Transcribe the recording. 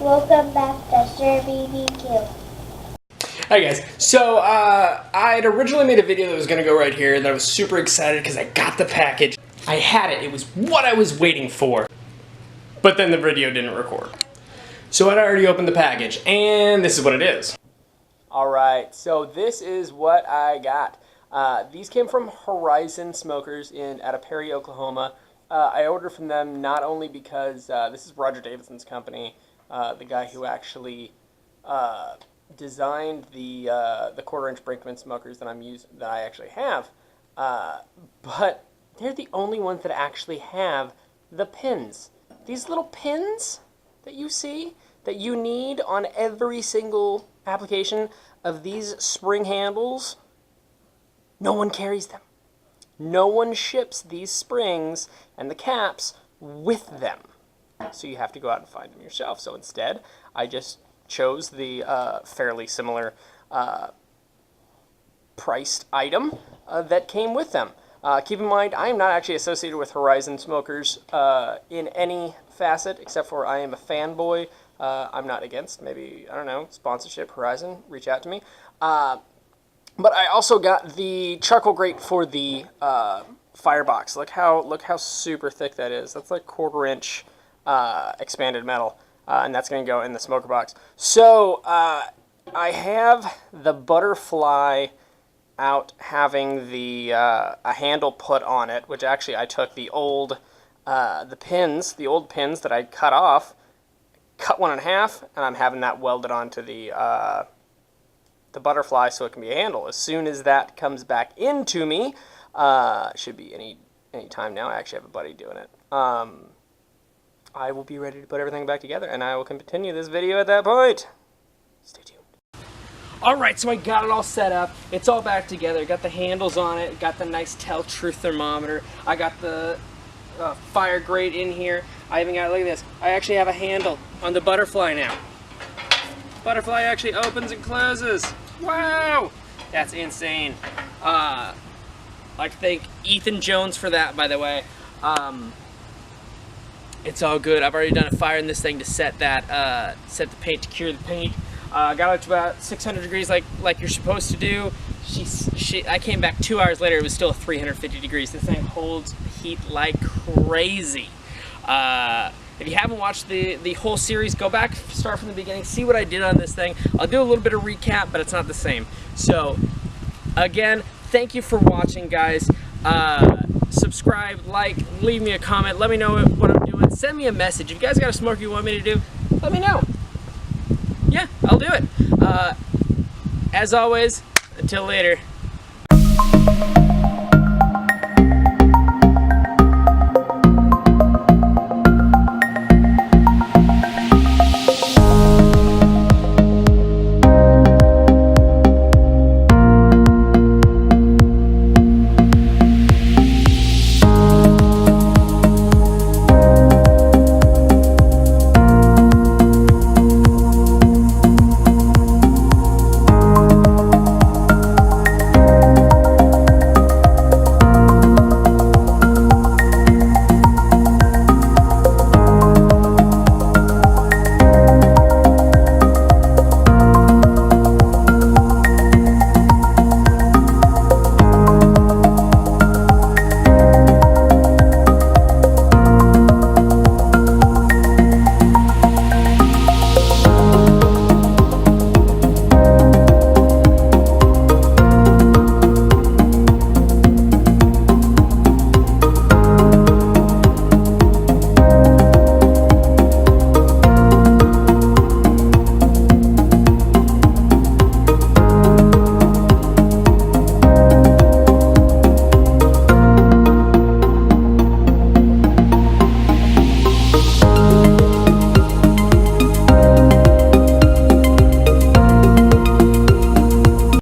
Welcome back to SurBBQ. Hi guys, so I'd originally made a video that was going to go right here, and I was super excited because I got the package. I had it, it was what I was waiting for. But then the video didn't record. So I'd already opened the package, and this is what it is. Alright, so this is what I got. These came from Horizon Smokers out of Perry, Oklahoma. I ordered from them not only because this is Roger Davidson's company, the guy who actually designed the quarter-inch Brinkmann smokers that I actually have, but they're the only ones that actually have the pins. These little pins that you see that you need on every single application of these spring handles, no one carries them. No one ships these springs and the caps with them. So you have to go out and find them yourself. So instead, I just chose the fairly similar priced item that came with them. Keep in mind, I am not actually associated with Horizon Smokers in any facet, except for I am a fanboy. I'm not against, maybe, I don't know, sponsorship, Horizon, reach out to me. But I also got the charcoal grate for the firebox. Look how super thick that is. That's like quarter-inch expanded metal, and that's going to go in the smoker box. So I have the butterfly out having the a handle put on it, which actually I took the old pins that I cut off, cut one in half, and I'm having that welded onto the butterfly so it can be a handle. As soon as that comes back into me, should be any time now. I actually have a buddy doing it. I will be ready to put everything back together, and I will continue this video at that point. Stay tuned. Alright, so I got it all set up. It's all back together. Got the handles on it. Got the nice Tell Truth thermometer. I got the fire grate in here. I even got, look at this, I actually have a handle on the butterfly now. Butterfly actually opens and closes. Wow! That's insane. I'd like to thank Ethan Jones for that, by the way. It's all good. I've already done a fire in this thing to set that, set the paint, to cure the paint. Got it to about 600 degrees like you're supposed to do. I came back 2 hours later, it was still 350 degrees. This thing holds heat like crazy. If you haven't watched the whole series, go back, start from the beginning, see what I did on this thing. I'll do a little bit of recap, but it's not the same. So, again, thank you for watching, guys. Subscribe, like, leave me a comment, let me know what I'm doing. Send me a message. If you guys got a smoke you want me to do, let me know. Yeah, I'll do it. As always, until later.